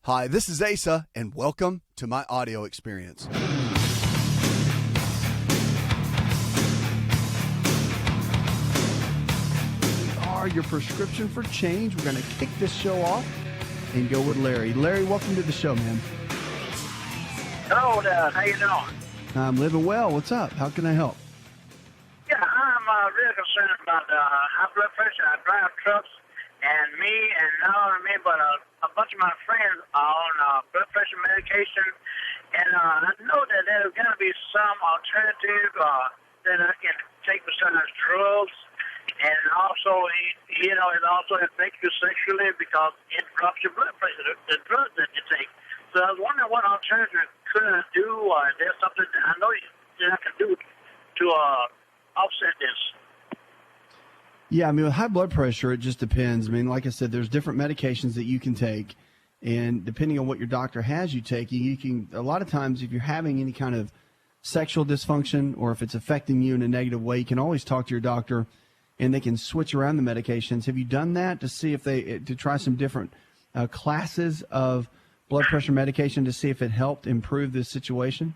Hi, this is Asa, and welcome to my audio experience. Your prescription for change. We're going to kick this show off and go with Larry. Larry, welcome to the show, man. Hello there. How you doing? I'm living well. What's up? How can I help? Yeah, I'm really concerned about high blood pressure. I drive trucks, and me and not only me, but a bunch of my friends are on blood pressure medication. And I know that there's got to be some alternative that I can take besides drugs. And also, it also affects you sexually because it drops your blood pressure, the drugs that you take. So I was wondering what alternative could I do, or is there something that I know that I can do to offset this? Yeah, I mean, with high blood pressure, it just depends. I mean, like I said, there's different medications that you can take. And depending on what your doctor has you taking, you can, a lot of times, if you're having any kind of sexual dysfunction or if it's affecting you in a negative way, you can always talk to your doctor and they can switch around the medications. Have you done that to see if to try some different classes of blood pressure medication to see if it helped improve this situation?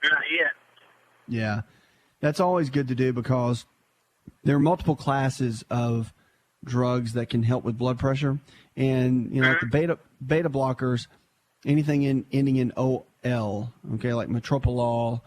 Not yet. Yeah, that's always good to do because there are multiple classes of drugs that can help with blood pressure. And, you know, like the beta blockers, anything ending in OL, okay, like metoprolol,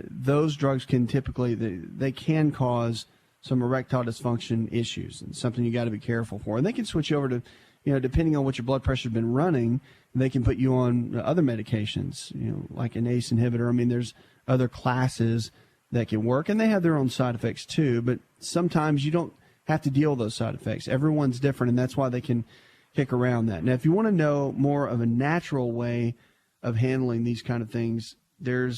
those drugs can typically, they can cause some erectile dysfunction issues, and something you got to be careful for. And they can switch over to, you know, depending on what your blood pressure has been running, they can put you on other medications, you know, like an ACE inhibitor. I mean, there's other classes that can work, and they have their own side effects too, but sometimes you don't have to deal with those side effects. Everyone's different, and that's why they can kick around that. Now, if you want to know more of a natural way of handling these kind of things, there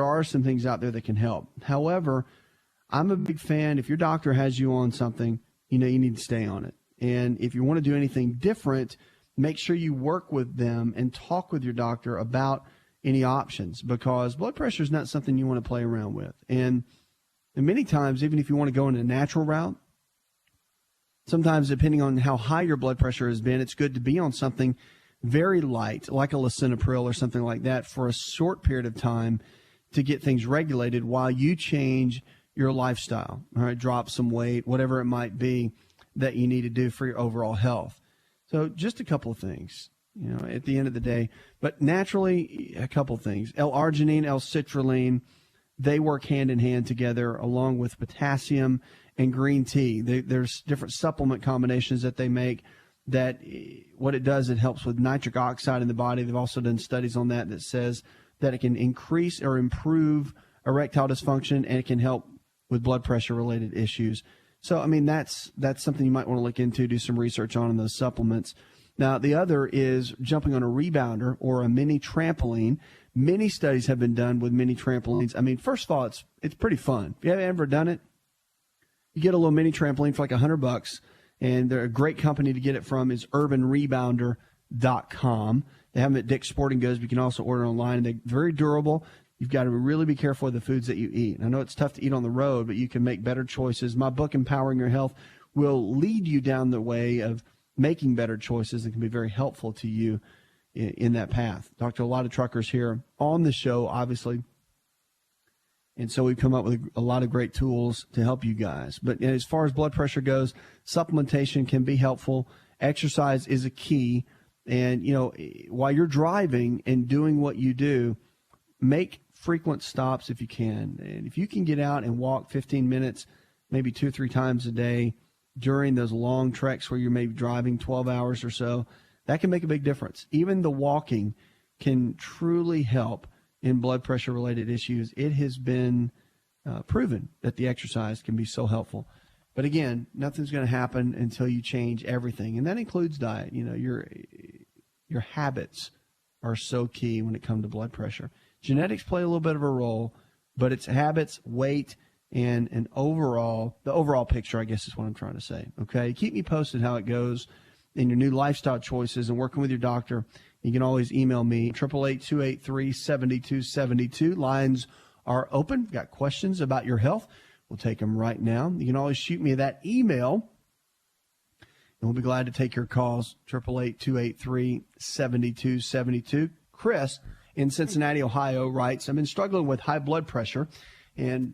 are some things out there that can help. However, I'm a big fan. If your doctor has you on something, you know, you need to stay on it. And if you want to do anything different, make sure you work with them and talk with your doctor about any options, because blood pressure is not something you want to play around with. And many times, even if you want to go in a natural route, sometimes depending on how high your blood pressure has been, it's good to be on something very light, like a lisinopril or something like that, for a short period of time to get things regulated while you change your lifestyle, all right, drop some weight, whatever it might be that you need to do for your overall health. So just a couple of things, you know, at the end of the day. But naturally, a couple of things. L-arginine, L-citrulline, they work hand in hand together along with potassium and green tea. There's different supplement combinations that they make that what it does, it helps with nitric oxide in the body. They've also done studies on that says that it can increase or improve erectile dysfunction, and it can help with blood pressure related issues. So, I mean, that's something you might want to look into, do some research on in those supplements. Now, the other is jumping on a rebounder or a mini trampoline. Many studies have been done with mini trampolines. I mean, first of all, it's pretty fun. If you haven't ever done it, you get a little mini trampoline for like $100, and they're a great company to get it from is urbanrebounder.com. They have them at Dick's Sporting Goods, but you can also order online, and they're very durable. You've got to really be careful with the foods that you eat. I know it's tough to eat on the road, but you can make better choices. My book, Empowering Your Health, will lead you down the way of making better choices and can be very helpful to you in that path. Talked to a lot of truckers here on the show, obviously. And so we've come up with a lot of great tools to help you guys. But as far as blood pressure goes, supplementation can be helpful. Exercise is a key. And, you know, while you're driving and doing what you do, make frequent stops if you can. And if you can get out and walk 15 minutes, maybe 2 or 3 times a day during those long treks where you're maybe driving 12 hours or so, that can make a big difference. Even the walking can truly help in blood pressure related issues. It has been proven that the exercise can be so helpful. But again, nothing's going to happen until you change everything. And that includes diet. You know, your habits are so key when it comes to blood pressure. Genetics play a little bit of a role, but it's habits, weight, and the overall picture, I guess is what I'm trying to say. Okay, keep me posted how it goes in your new lifestyle choices and working with your doctor. You can always email me, 888-283-7272. Lines are open. Got questions about your health? We'll take them right now. You can always shoot me that email And we'll be glad to take your calls, 888-283-7272. Chris in Cincinnati, Ohio writes, I've been struggling with high blood pressure and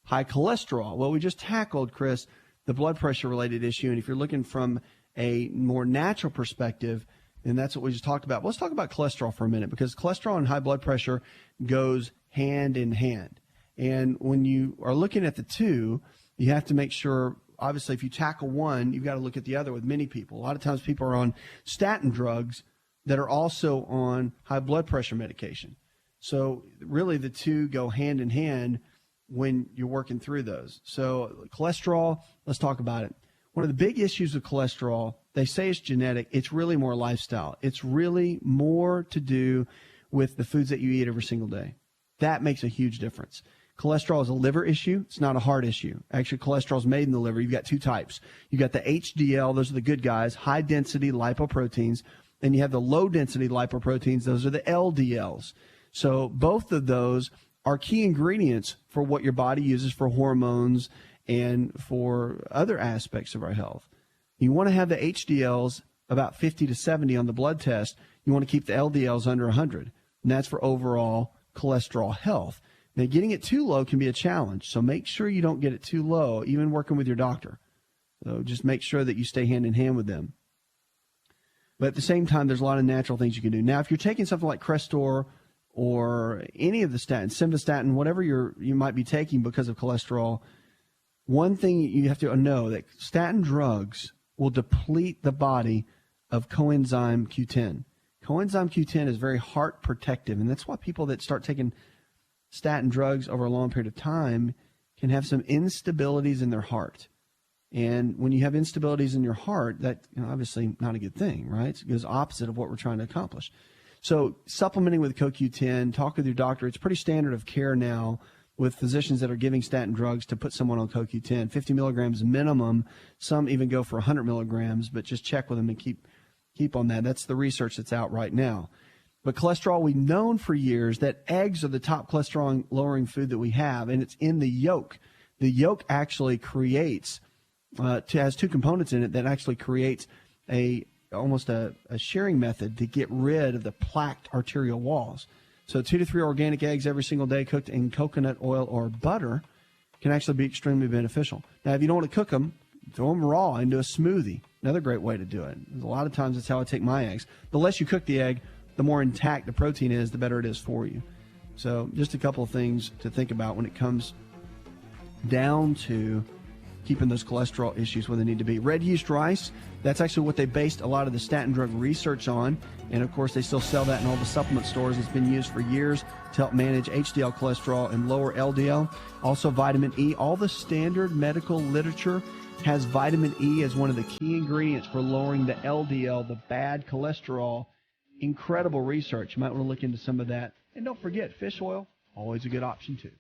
high cholesterol. Well, we just tackled, Chris, the blood pressure related issue. And if you're looking from a more natural perspective, then that's what we just talked about. Let's talk about cholesterol for a minute, because cholesterol and high blood pressure goes hand in hand. And when you are looking at the two, you have to make sure, obviously, if you tackle one, you've got to look at the other with many people. A lot of times people are on statin drugs that are also on high blood pressure medication. So really the two go hand in hand when you're working through those. So cholesterol, let's talk about it. One of the big issues with cholesterol, they say it's genetic. It's really more lifestyle. It's really more to do with the foods that you eat every single day. That makes a huge difference. Cholesterol is a liver issue. It's not a heart issue. Actually, cholesterol is made in the liver. You've got two types. You've got the HDL. Those are the good guys, high-density lipoproteins. Then you have the low-density lipoproteins. Those are the LDLs. So both of those are key ingredients for what your body uses for hormones and for other aspects of our health. You want to have the HDLs about 50 to 70 on the blood test. You want to keep the LDLs under 100. And that's for overall cholesterol health. Now, getting it too low can be a challenge, so make sure you don't get it too low, even working with your doctor. So just make sure that you stay hand in hand with them. But at the same time, there's a lot of natural things you can do. Now, if you're taking something like Crestor or any of the statins, simvastatin, whatever you might be taking because of cholesterol, one thing you have to know that statin drugs will deplete the body of coenzyme Q10. Coenzyme Q10 is very heart protective, and that's why people that start taking statin drugs over a long period of time can have some instabilities in their heart. And when you have instabilities in your heart, that obviously not a good thing, right? It goes opposite of what we're trying to accomplish. So supplementing with CoQ10, talk with your doctor. It's pretty standard of care now with physicians that are giving statin drugs to put someone on CoQ10. 50 milligrams minimum. Some even go for 100 milligrams, but just check with them and keep on that. That's the research that's out right now. But cholesterol, we've known for years that eggs are the top cholesterol-lowering food that we have, and it's in the yolk. The yolk actually creates, has two components in it that actually creates almost a shearing method to get rid of the plaqued arterial walls. So 2 to 3 organic eggs every single day cooked in coconut oil or butter can actually be extremely beneficial. Now, if you don't want to cook them, throw them raw into a smoothie. Another great way to do it. A lot of times that's how I take my eggs. The less you cook the egg, the more intact the protein is, the better it is for you. So just a couple of things to think about when it comes down to keeping those cholesterol issues where they need to be. Red yeast rice, that's actually what they based a lot of the statin drug research on. And, of course, they still sell that in all the supplement stores. It's been used for years to help manage HDL cholesterol and lower LDL. Also, vitamin E. All the standard medical literature has vitamin E as one of the key ingredients for lowering the LDL, the bad cholesterol. Incredible research. You might want to look into some of that. And don't forget, fish oil, always a good option, too.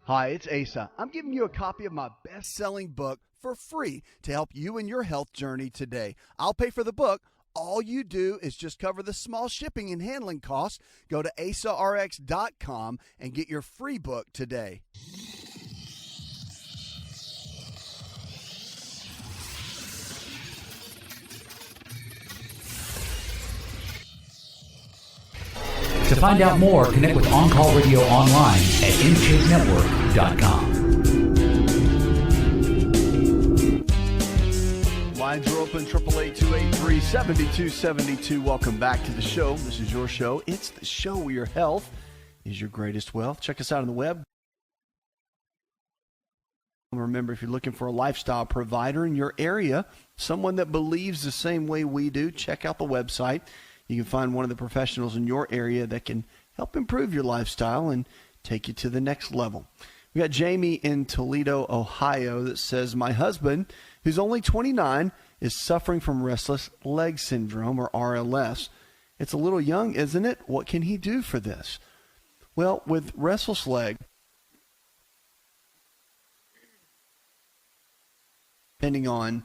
Hi, it's Asa. I'm giving you a copy of my best-selling book for free to help you in your health journey today. I'll pay for the book. All you do is just cover the small shipping and handling costs. Go to asarx.com and get your free book today. To find out more, connect with On Call Radio online at IntakeNetwork.com. Lines are open, 888-283-7272. Welcome back to the show. This is your show. It's the show where your health is your greatest wealth. Check us out on the web. Remember, if you're looking for a lifestyle provider in your area, someone that believes the same way we do, check out the website. You can find one of the professionals in your area that can help improve your lifestyle and take you to the next level. We got Jamie in Toledo, Ohio that says, my husband, who's only 29, is suffering from Restless Leg Syndrome, or RLS. It's a little young, isn't it? What can he do for this? Well, with restless leg, depending on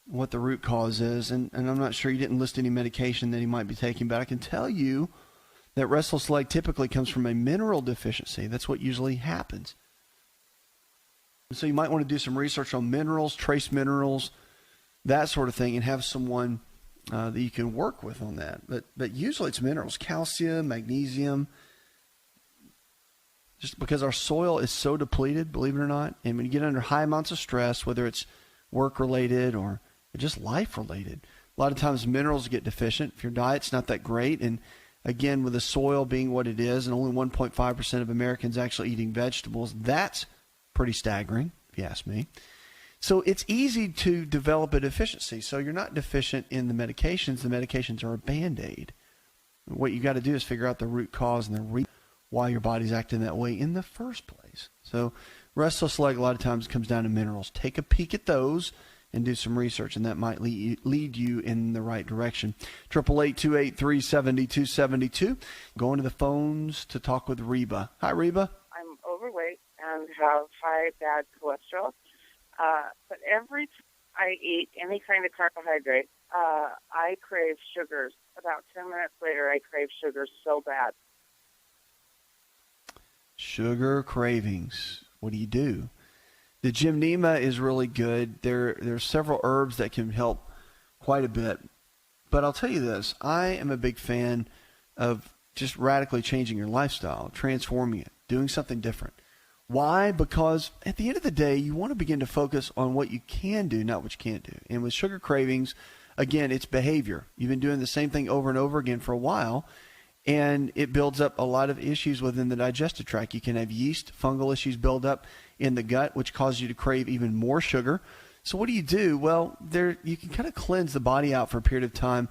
what the root cause is, and I'm not sure, you didn't list any medication that he might be taking, but I can tell you that restless leg typically comes from a mineral deficiency. That's what usually happens. So you might want to do some research on minerals, trace minerals, that sort of thing, and have someone that you can work with on that. But usually it's minerals, calcium, magnesium, just because our soil is so depleted, believe it or not. And when you get under high amounts of stress, whether it's work-related or just life-related, a lot of times minerals get deficient if your diet's not that great. And again, with the soil being what it is and only 1.5% of Americans actually eating vegetables, that's pretty staggering, if you ask me. So it's easy to develop a deficiency. So you're not deficient in the medications. The medications are a Band-Aid. What you got to do is figure out the root cause and the reason why your body's acting that way in the first place. So restless leg a lot of times comes down to minerals. Take a peek at those and do some research, and that might lead you in the right direction. 888-283-7272. Going to the phones to talk with Reba. Hi, Reba. I'm overweight and have high bad cholesterol. But every time I eat any kind of carbohydrate, I crave sugars. About 10 minutes later, I crave sugars so bad. Sugar cravings. What do you do? The gymnema is really good. There's several herbs that can help quite a bit. But I'll tell you this, I am a big fan of just radically changing your lifestyle, transforming it, doing something different. Why? Because at the end of the day, you want to begin to focus on what you can do, not what you can't do. And with sugar cravings, again, it's behavior. You've been doing the same thing over and over again for a while, and it builds up a lot of issues within the digestive tract. You can have yeast, fungal issues build up in the gut, which causes you to crave even more sugar. So what do? Well, you can kind of cleanse the body out for a period of time.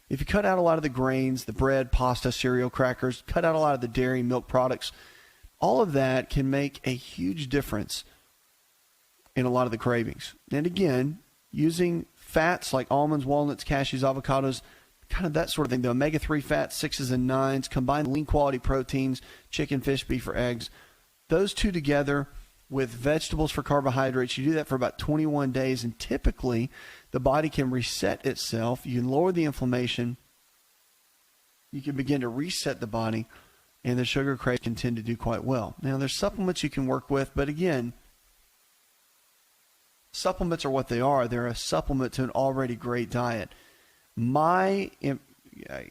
If you cut out a lot of the grains, the bread, pasta, cereal, crackers, cut out a lot of the dairy, milk products, all of that can make a huge difference in a lot of the cravings. And again, using fats like almonds, walnuts, cashews, avocados, kind of that sort of thing. The omega-3 fats, 6s and 9s, combined lean quality proteins, chicken, fish, beef, or eggs. Those two together with vegetables for carbohydrates, you do that for about 21 days, and typically the body can reset itself. You can lower the inflammation. You can begin to reset the body, and the sugar cravings can tend to do quite well. Now, there's supplements you can work with, but again, supplements are what they are. They're a supplement to an already great diet. My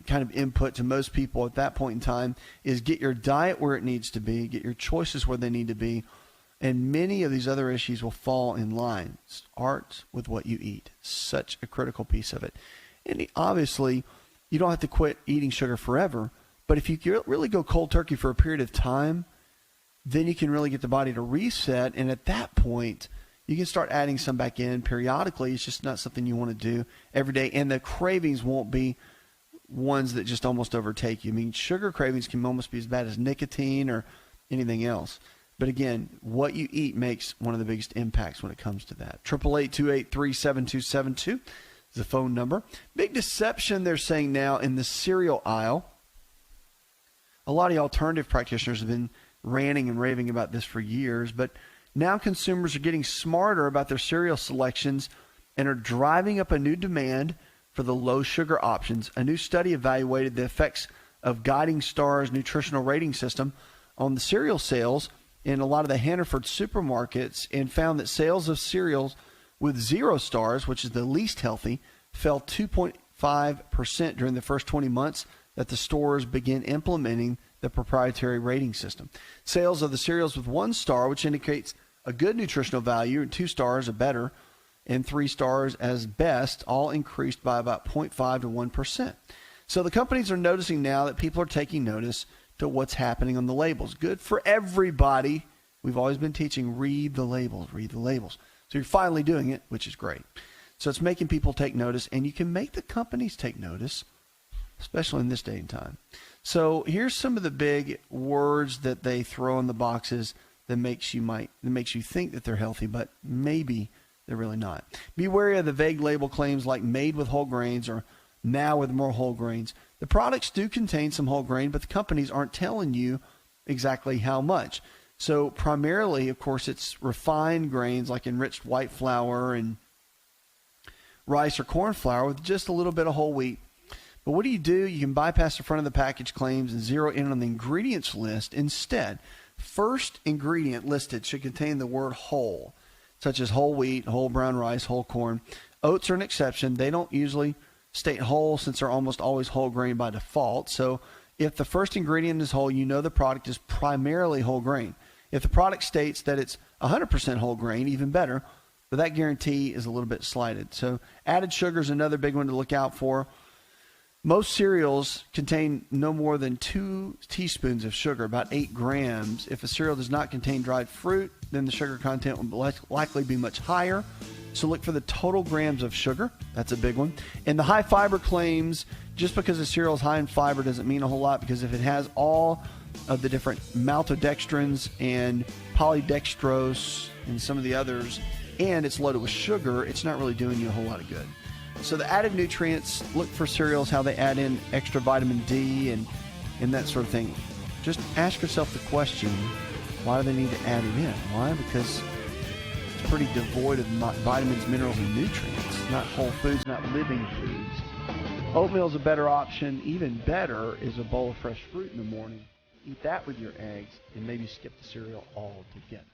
kind of input to most people at that point in time is get your diet where it needs to be, get your choices where they need to be, and many of these other issues will fall in line. Starts with what you eat. Such a critical piece of it. And obviously, you don't have to quit eating sugar forever, but if you really go cold turkey for a period of time, then you can really get the body to reset, and at that point, you can start adding some back in periodically. It's just not something you want to do every day, and the cravings won't be ones that just almost overtake you. I mean, sugar cravings can almost be as bad as nicotine or anything else. But again, what you eat makes one of the biggest impacts when it comes to that. 888-283-7272 is the phone number. Big deception they're saying now in the cereal aisle. A lot of the alternative practitioners have been ranting and raving about this for years, but now consumers are getting smarter about their cereal selections and are driving up a new demand for the low sugar options. A new study evaluated the effects of Guiding Star's nutritional rating system on the cereal sales in a lot of the Hannaford supermarkets and found that sales of cereals with 0 stars, which is the least healthy, fell 2.5% during the first 20 months that the stores began implementing the proprietary rating system. Sales of the cereals with 1 star, which indicates a good nutritional value, and 2 stars, a better, and 3 stars as best, all increased by about 0.5 to 1%. So the companies are noticing now that people are taking notice to what's happening on the labels. Good for everybody. We've always been teaching, read the labels, read the labels. So you're finally doing it, which is great. So it's making people take notice, and you can make the companies take notice, especially in this day and time. So here's some of the big words that they throw in the boxes that makes you think that they're healthy, but maybe they're really not. Be wary of the vague label claims like made with whole grains or now with more whole grains. The products do contain some whole grain, but the companies aren't telling you exactly how much. So primarily, of course, it's refined grains like enriched white flour and rice or corn flour with just a little bit of whole wheat. But what do? You can bypass the front of the package claims and zero in on the ingredients list. Instead, first ingredient listed should contain the word whole. such as whole wheat, whole brown rice, whole corn. Oats are an exception. They don't usually state whole since they're almost always whole grain by default. So if the first ingredient is whole, you know the product is primarily whole grain. If the product states that it's 100% whole grain, even better, but that guarantee is a little bit slighted. So added sugar is another big one to look out for. Most cereals contain no more than 2 teaspoons of sugar, about 8 grams. If a cereal does not contain dried fruit, then the sugar content will likely be much higher. So look for the total grams of sugar. That's a big one. And the high fiber claims, just because a cereal is high in fiber doesn't mean a whole lot, because if it has all of the different maltodextrins and polydextrose and some of the others, and it's loaded with sugar, it's not really doing you a whole lot of good. So the added nutrients, look for cereals, how they add in extra vitamin D and that sort of thing. Just ask yourself the question, why do they need to add it in? Why? Because it's pretty devoid of vitamins, minerals, and nutrients. Not whole foods, not living foods. Oatmeal is a better option. Even better is a bowl of fresh fruit in the morning. Eat that with your eggs and maybe skip the cereal altogether.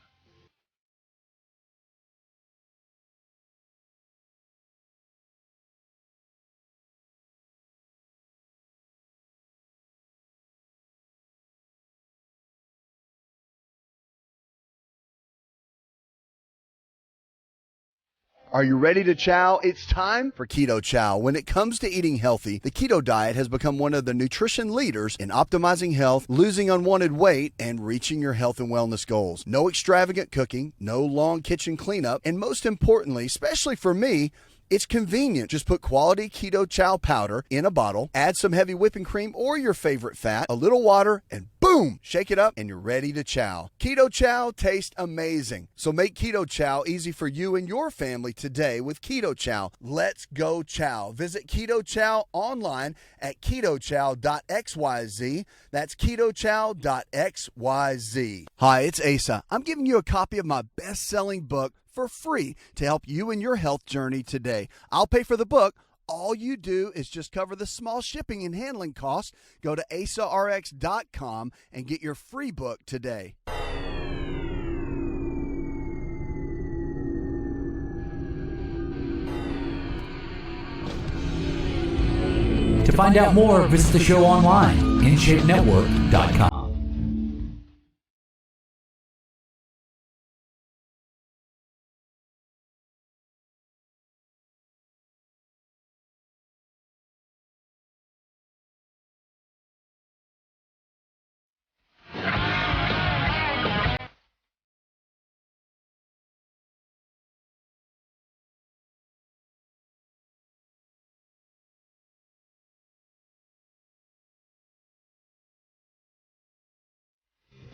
Are you ready to chow? It's time for Keto Chow. When it comes to eating healthy, the keto diet has become one of the nutrition leaders in optimizing health, losing unwanted weight, and reaching your health and wellness goals. No extravagant cooking, no long kitchen cleanup, and most importantly, especially for me, it's convenient. Just put quality Keto Chow powder in a bottle, add some heavy whipping cream or your favorite fat, a little water, and boom, shake it up and you're ready to chow. Keto Chow tastes amazing. So make Keto Chow easy for you and your family today with Keto Chow. Let's go chow. Visit Keto Chow online at ketochow.xyz. That's ketochow.xyz. Hi, it's Asa. I'm giving you a copy of my best-selling book for free to help you in your health journey today. I'll pay for the book. All you do is just cover the small shipping and handling costs. Go to asarx.com and get your free book today. To find out more, visit the show online, InShapeNetwork.com.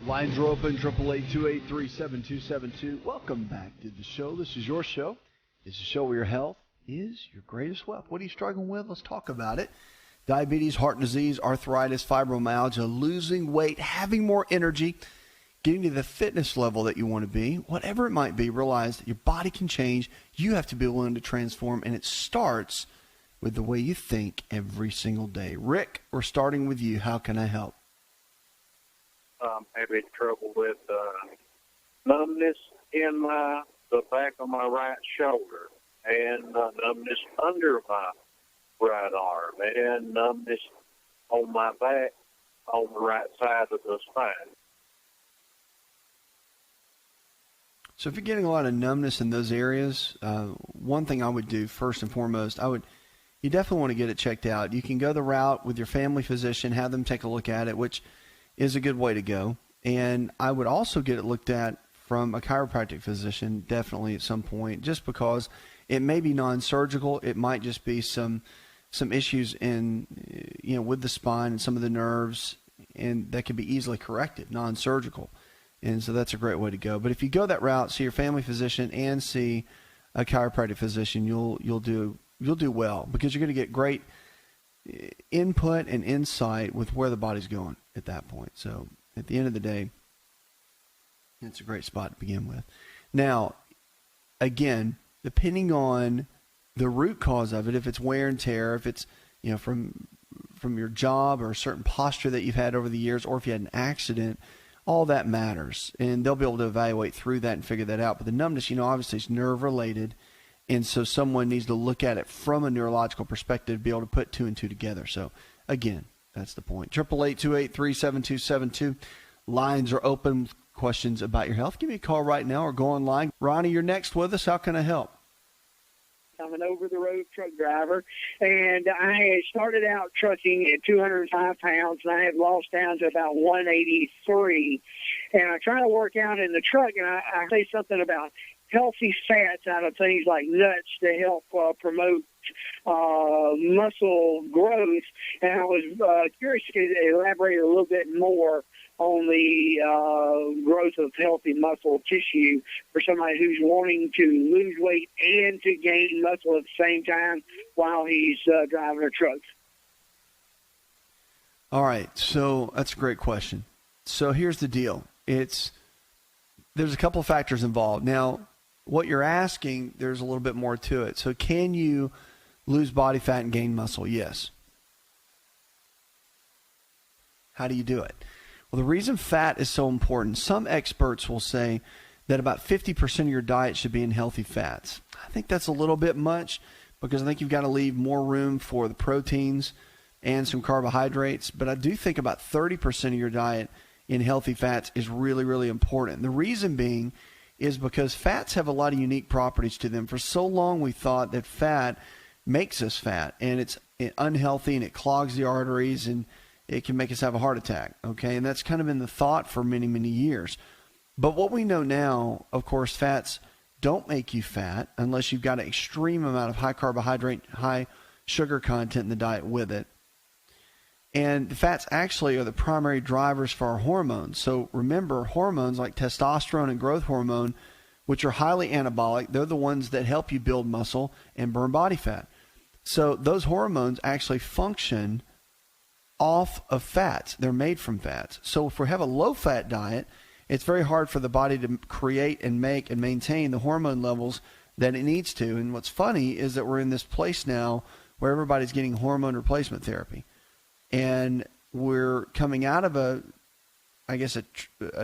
Lines are open, 888-283-7272. Welcome back to the show. This is your show. It's a show where your health is your greatest wealth. What are you struggling with? Let's talk about it. Diabetes, heart disease, arthritis, fibromyalgia, losing weight, having more energy, getting to the fitness level that you want to be, whatever it might be, realize that your body can change. You have to be willing to transform, and it starts with the way you think every single day. Rick, we're starting with you. How can I help? I'm having trouble with numbness in the back of my right shoulder, and numbness under my right arm, and numbness on my back on the right side of the spine. So if you're getting a lot of numbness in those areas, one thing I would do first and foremost, you definitely want to get it checked out. You can go the route with your family physician, have them take a look at it, which is a good way to go. And I would also get it looked at from a chiropractic physician, definitely at some point, just because it may be non-surgical. It might just be some issues in, with the spine and some of the nerves, and that can be easily corrected, non-surgical. And so that's a great way to go. But if you go that route, see your family physician and see a chiropractic physician, you'll do well, because you're going to get great input and insight with where the body's going at that point. So at the end of the day, it's a great spot to begin with. Now, again, depending on the root cause of it, if it's wear and tear, if it's from your job or a certain posture that you've had over the years, or if you had an accident, all that matters. And they'll be able to evaluate through that and figure that out. But the numbness, obviously it's nerve related. And so someone needs to look at it from a neurological perspective to be able to put 2 and 2 together. So again, that's the point. 888-283-7272. Lines are open. Questions about your health, give me a call right now or go online. Ronnie, you're next with us. How can I help? I'm an over-the-road truck driver, and I had started out trucking at 205 pounds, and I have lost down to about 183. And I try to work out in the truck, and I say something about healthy fats out of things like nuts to help promote muscle growth. And I was curious to elaborate a little bit more on the growth of healthy muscle tissue for somebody who's wanting to lose weight and to gain muscle at the same time while he's driving a truck. All right, so that's a great question. So here's the deal. There's a couple of factors involved. Now, what you're asking, there's a little bit more to it. So can you lose body fat and gain muscle? Yes. How do you do it? Well, the reason fat is so important, some experts will say that about 50% of your diet should be in healthy fats. I think that's a little bit much because I think you've got to leave more room for the proteins and some carbohydrates. But I do think about 30% of your diet in healthy fats is really, really important. The reason being is because fats have a lot of unique properties to them. For so long, we thought that fat makes us fat, and it's unhealthy, and it clogs the arteries, and it can make us have a heart attack, okay? And that's kind of been the thought for many, many years. But what we know now, of course, fats don't make you fat unless you've got an extreme amount of high carbohydrate, high sugar content in the diet with it. And the fats actually are the primary drivers for our hormones. So remember, hormones like testosterone and growth hormone, which are highly anabolic, they're the ones that help you build muscle and burn body fat. So those hormones actually function off of fats. They're made from fats. So if we have a low-fat diet, it's very hard for the body to create and make and maintain the hormone levels that it needs to. And what's funny is that we're in this place now where everybody's getting hormone replacement therapy. And we're coming out of a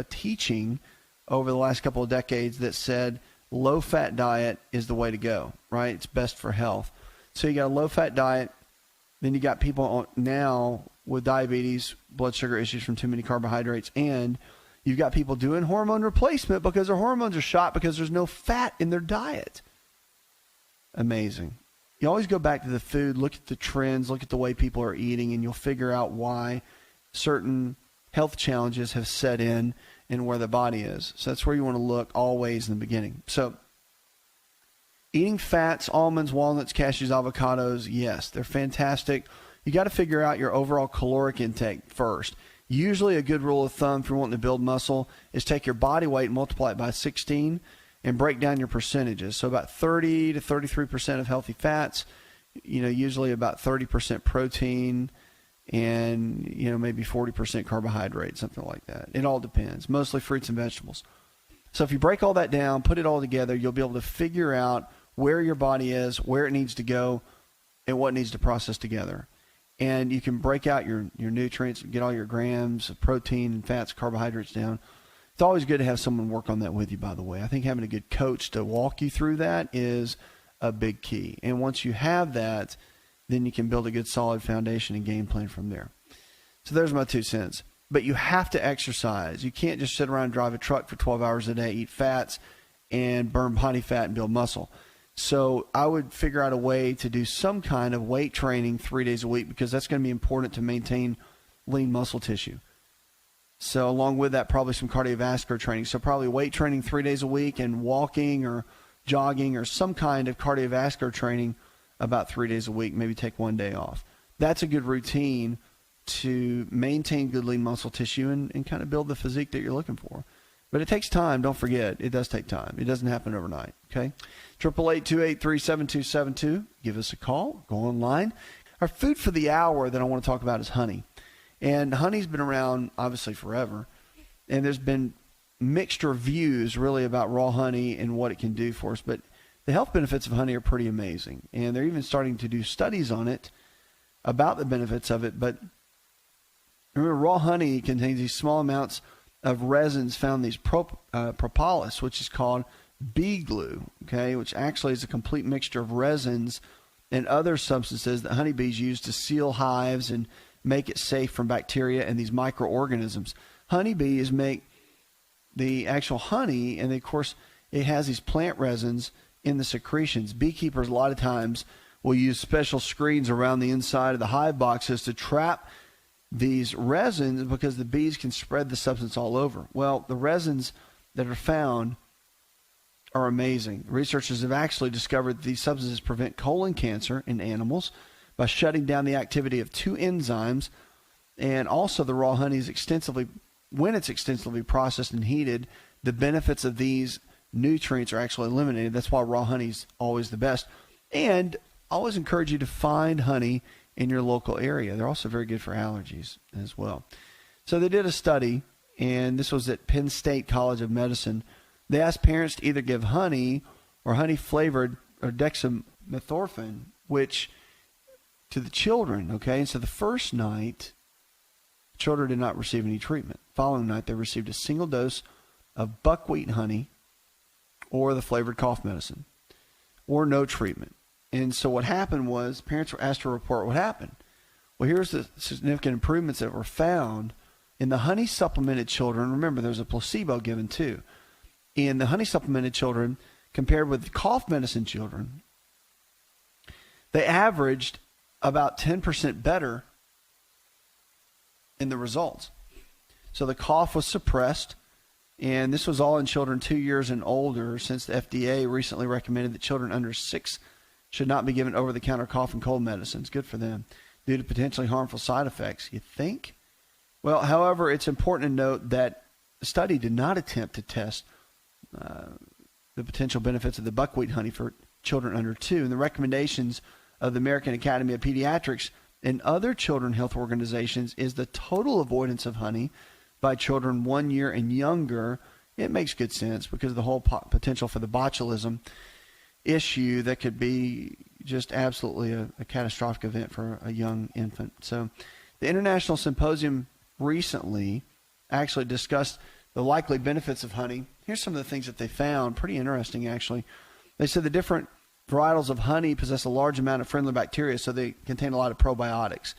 teaching over the last couple of decades that said low-fat diet is the way to go, right? It's best for health. So you got a low-fat diet, then you got people now with diabetes, blood sugar issues from too many carbohydrates, and you've got people doing hormone replacement because their hormones are shot because there's no fat in their diet. Amazing. You always go back to the food, look at the trends, look at the way people are eating, and you'll figure out why certain health challenges have set in and where the body is. So that's where you want to look always in the beginning. So eating fats, almonds, walnuts, cashews, avocados, yes, they're fantastic. You got to figure out your overall caloric intake first. Usually a good rule of thumb if you're wanting to build muscle is take your body weight and multiply it by 16 and break down your percentages. So about 30 to 33% of healthy fats, usually about 30% protein and, maybe 40% carbohydrate, something like that. It all depends, mostly fruits and vegetables. So if you break all that down, put it all together, you'll be able to figure out where your body is, where it needs to go, and what needs to process together. And you can break out your nutrients, get all your grams of protein and fats, carbohydrates down. It's always good to have someone work on that with you, by the way. I think having a good coach to walk you through that is a big key. And once you have that, then you can build a good solid foundation and game plan from there. So there's my 2 cents. But you have to exercise. You can't just sit around and drive a truck for 12 hours a day, eat fats, and burn body fat and build muscle. So I would figure out a way to do some kind of weight training 3 days a week because that's going to be important to maintain lean muscle tissue. So along with that, probably some cardiovascular training. So probably weight training 3 days a week and walking or jogging or some kind of cardiovascular training about 3 days a week, maybe take 1 day off. That's a good routine to maintain good lean muscle tissue and kind of build the physique that you're looking for. But it takes time. Don't forget, it does take time. It doesn't happen overnight, okay? 888-283-7272. Give us a call. Go online. Our food for the hour that I want to talk about is honey. And honey's been around, obviously, forever. And there's been mixed reviews, really, about raw honey and what it can do for us. But the health benefits of honey are pretty amazing. And they're even starting to do studies on it about the benefits of it. But remember, raw honey contains these small amounts of resins found these propolis, which is called bee glue, okay, which actually is a complete mixture of resins and other substances that honeybees use to seal hives and make it safe from bacteria and these microorganisms. Honeybees make the actual honey, and of course it has these plant resins in the secretions. Beekeepers a lot of times will use special screens around the inside of the hive boxes to trap these resins because the bees can spread the substance all over. Well, the resins that are found are amazing. Researchers have actually discovered that these substances prevent colon cancer in animals by shutting down the activity of two enzymes, and also the raw honey is when it's extensively processed and heated, the benefits of these nutrients are actually eliminated. That's why raw honey is always the best. And I always encourage you to find honey in your local area. They're also very good for allergies as well. So they did a study, and this was at Penn State College of Medicine. They asked parents to either give honey or honey-flavored or dextromethorphan, which to the children, okay? And so the first night, children did not receive any treatment. Following night, they received a single dose of buckwheat honey or the flavored cough medicine or no treatment. And so what happened was parents were asked to report what happened. Well, here's the significant improvements that were found in the honey supplemented children. Remember, there's a placebo given too. In the honey supplemented children compared with the cough medicine children, they averaged about 10% better in the results. So the cough was suppressed, and this was all in children 2 years and older, since the FDA recently recommended that children under 6 should not be given over-the-counter cough and cold medicines. Good for them, due to potentially harmful side effects. You think? Well, however, it's important to note that the study did not attempt to test the potential benefits of the buckwheat honey for children under 2. And the recommendations of the American Academy of Pediatrics and other children health organizations is the total avoidance of honey by children 1 year and younger. It makes good sense because of the whole potential for the botulism issue that could be just absolutely a catastrophic event for a young infant. So the International Symposium recently actually discussed the likely benefits of honey. Here's some of the things that they found. Pretty interesting, actually. They said the different varietals of honey possess a large amount of friendly bacteria, so they contain a lot of probiotics.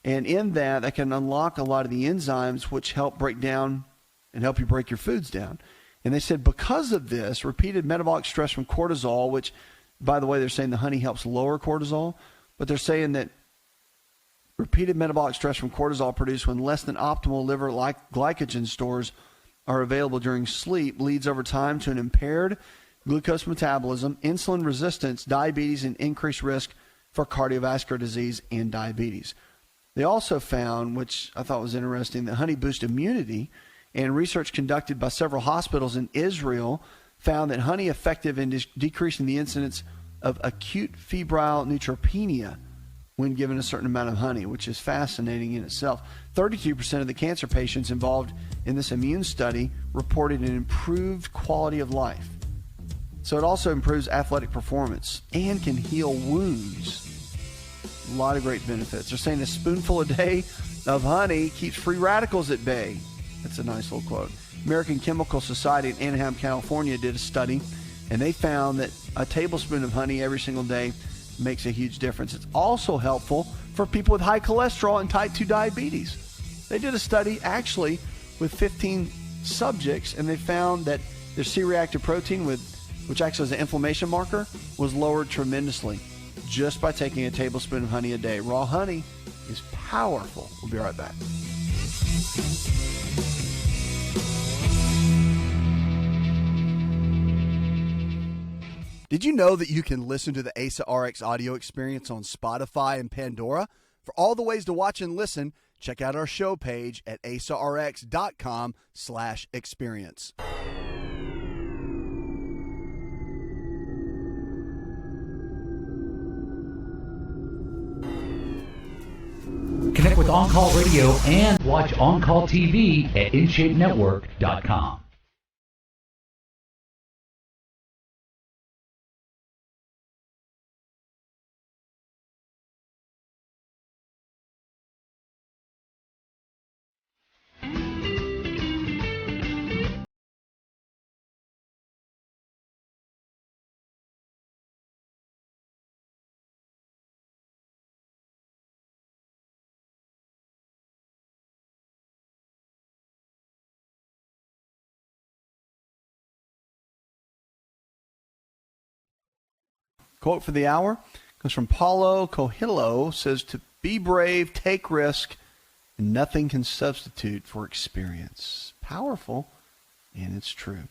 And in that can unlock a lot of the enzymes which help break down and help you break your foods down. And they said because of this, repeated metabolic stress from cortisol, which, by the way, they're saying the honey helps lower cortisol, but they're saying that repeated metabolic stress from cortisol produced when less than optimal liver glycogen stores are available during sleep leads over time to an impaired glucose metabolism, insulin resistance, diabetes, and increased risk for cardiovascular disease and diabetes. They also found, which I thought was interesting, that honey boosts immunity, and research conducted by several hospitals in Israel found that honey effective in decreasing the incidence of acute febrile neutropenia when given a certain amount of honey, which is fascinating in itself. 32% of the cancer patients involved in this immune study reported an improved quality of life. So it also improves athletic performance and can heal wounds. A lot of great benefits. They're saying a spoonful a day of honey keeps free radicals at bay. That's a nice little quote. American Chemical Society in Anaheim, California did a study, and they found that a tablespoon of honey every single day makes a huge difference. It's also helpful for people with high cholesterol and type 2 diabetes. They did a study actually with 15 subjects, and they found that their C-reactive protein, which acts as an inflammation marker, was lowered tremendously just by taking a tablespoon of honey a day. Raw honey is powerful. We'll be right back. Did you know that you can listen to the ASA RX audio experience on Spotify and Pandora? For all the ways to watch and listen, check out our show page at asarx.com/experience. Connect with On Call Radio and watch On Call TV at InShapeNetwork.com. Quote for the hour comes from Paulo Coelho, says to be brave, take risk, and nothing can substitute for experience. Powerful, and it's true.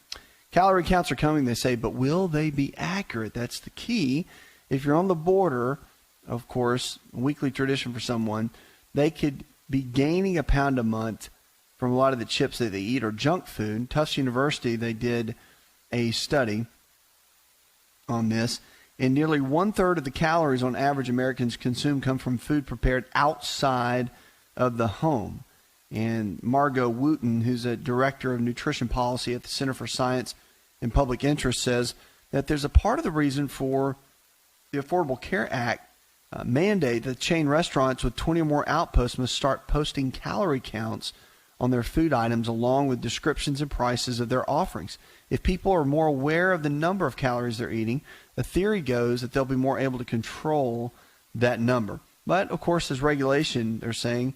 Calorie counts are coming, they say, but will they be accurate? That's the key. If you're on the border, of course, a weekly tradition for someone, they could be gaining a pound a month from a lot of the chips that they eat or junk food. Tufts University, they did a study on this, and nearly one-third of the calories on average Americans consume come from food prepared outside of the home. And Margot Wooten, who's a director of nutrition policy at the Center for Science and Public Interest, says that there's a part of the reason for the Affordable Care Act mandate that chain restaurants with 20 or more outposts must start posting calorie counts on their food items along with descriptions and prices of their offerings. If people are more aware of the number of calories they're eating, the theory goes that they'll be more able to control that number. But, of course, there's regulation, they're saying,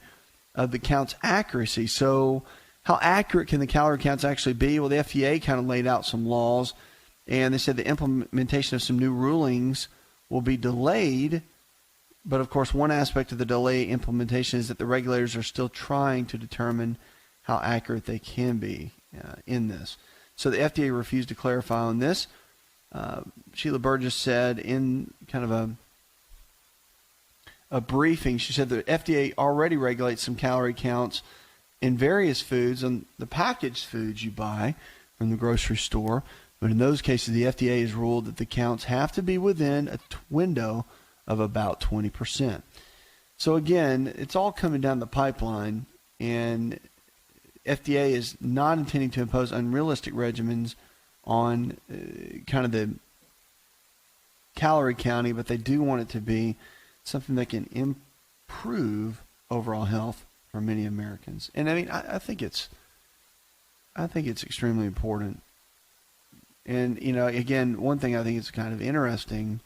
of the count's accuracy. So how accurate can the calorie counts actually be? Well, the FDA kind of laid out some laws, and they said the implementation of some new rulings will be delayed. But, of course, one aspect of the delay implementation is that the regulators are still trying to determine how accurate they can be in this. So the FDA refused to clarify on this. Sheila Burgess said in kind of a briefing, she said the FDA already regulates some calorie counts in various foods and the packaged foods you buy from the grocery store. But in those cases, the FDA has ruled that the counts have to be within a window of about 20%. So again, it's all coming down the pipeline, and FDA is not intending to impose unrealistic regimens on kind of the calorie counting, but they do want it to be something that can improve overall health for many Americans. And I mean, I think it's extremely important. And, you know, again, one thing I think is kind of interesting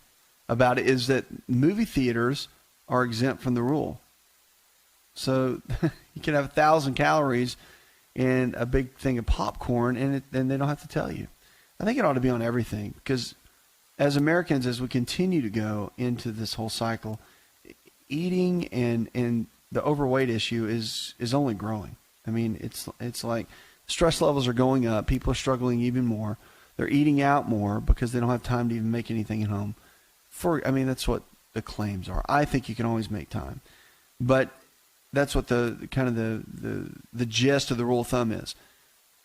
about it is that movie theaters are exempt from the rule. So you can have 1,000 calories and a big thing of popcorn, and they don't have to tell you. I think it ought to be on everything, because as Americans, as we continue to go into this whole cycle, eating and the overweight issue is only growing. I mean, it's like stress levels are going up. People are struggling even more. They're eating out more because they don't have time to even make anything at home. That's what the claims are. I think you can always make time, but that's what the kind of the gist of the rule of thumb is.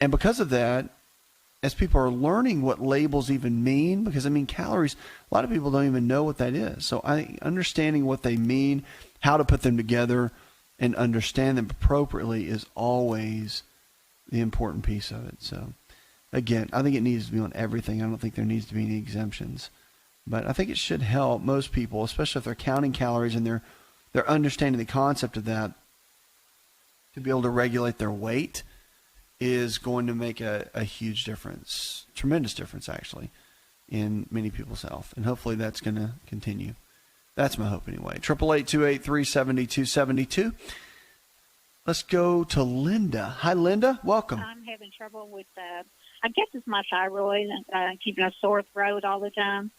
And because of that, as people are learning what labels even mean, because I mean calories, a lot of people don't even know what that is. So understanding what they mean, how to put them together, and understand them appropriately is always the important piece of it. So again, I think it needs to be on everything. I don't think there needs to be any exemptions. But I think it should help most people, especially if they're counting calories and they're understanding the concept of that, to be able to regulate their weight is going to make a huge difference, tremendous difference actually, in many people's health. And hopefully that's going to continue. That's my hope anyway. 888-283-7272. Let's go to Linda. Hi, Linda. Welcome. I'm having trouble with, I guess it's my thyroid, keeping a sore throat all the time.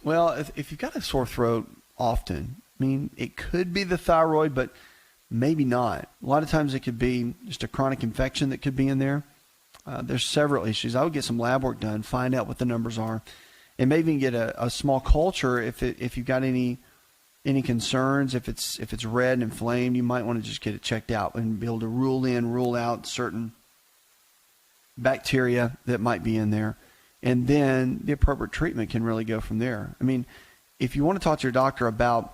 Well, if you've got a sore throat often, I mean, it could be the thyroid, but maybe not. A lot of times it could be just a chronic infection that could be in there. There's several issues. I would get some lab work done, find out what the numbers are, and maybe even get a small culture if you've got any concerns. If it's red and inflamed, you might want to just get it checked out and be able to rule out certain bacteria that might be in there. And then the appropriate treatment can really go from there. I mean, if you want to talk to your doctor about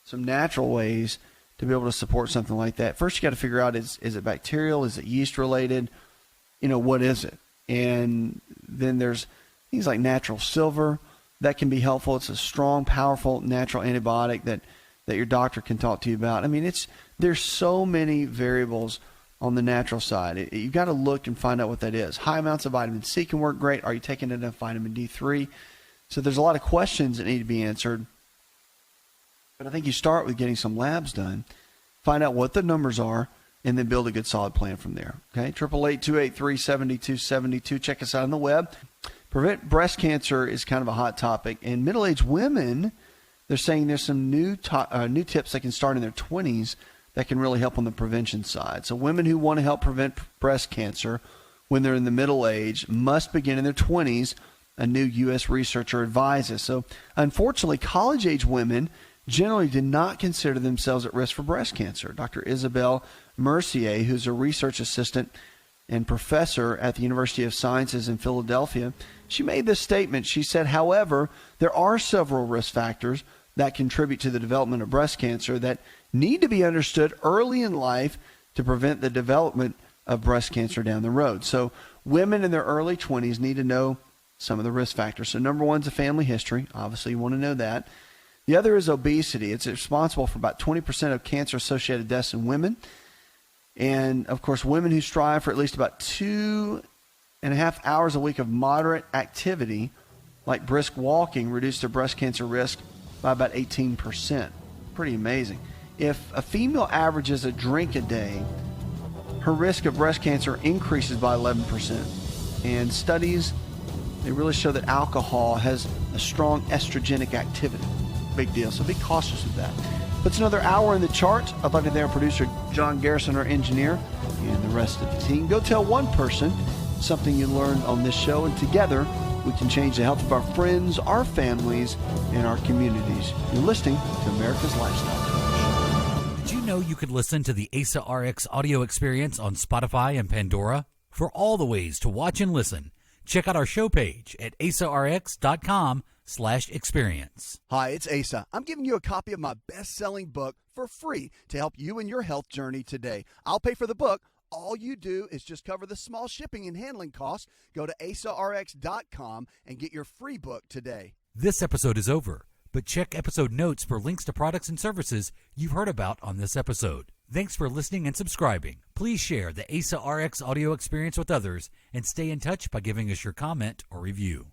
some natural ways to be able to support something like that, first you got to figure out, is it bacterial? Is it yeast related? You know, what is it? And then there's things like natural silver that can be helpful. It's a strong, powerful natural antibiotic that your doctor can talk to you about. I mean, there's so many variables on the natural side. You've got to look and find out what that is. High amounts of vitamin C can work great. Are you taking enough vitamin D3? So there's a lot of questions that need to be answered. But I think you start with getting some labs done, find out what the numbers are, and then build a good solid plan from there. Okay, 888-283-7272. Check us out on the web. prevent breast cancer is kind of a hot topic. And middle-aged women, they're saying there's some new tips they can start in their 20s that can really help on the prevention side. So women who want to help prevent breast cancer when they're in the middle age must begin in their 20s, a new U.S. researcher advises. So unfortunately, college-age women generally do not consider themselves at risk for breast cancer. Dr. Isabel Mercier, who's a research assistant and professor at the University of Sciences in Philadelphia, she made this statement. She said, however, there are several risk factors that contribute to the development of breast cancer that need to be understood early in life to prevent the development of breast cancer down the road. So women in their early 20s need to know some of the risk factors. So number one is a family history. Obviously, you want to know that. The other is obesity. It's responsible for about 20% of cancer-associated deaths in women. And, of course, women who strive for at least about 2.5 hours a week of moderate activity, like brisk walking, reduce their breast cancer risk by about 18%. Pretty amazing. If a female averages a drink a day, her risk of breast cancer increases by 11%. And studies, they really show that alcohol has a strong estrogenic activity. Big deal. So be cautious of that. Puts another hour in the charts. I'd like to thank our producer, John Garrison, our engineer, and the rest of the team. Go tell one person something you learned on this show, and together we can change the health of our friends, our families, and our communities. You're listening to America's Lifestyle Coach. Did you know you could listen to the ASA RX audio experience on Spotify and Pandora? For all the ways to watch and listen, check out our show page at asarx.com/experience. Hi, it's Asa. I'm giving you a copy of my best-selling book for free to help you in your health journey today. I'll pay for the book. All you do is just cover the small shipping and handling costs. Go to asarx.com and get your free book today. This episode is over, but check episode notes for links to products and services you've heard about on this episode. Thanks for listening and subscribing. Please share the ASA RX audio experience with others and stay in touch by giving us your comment or review.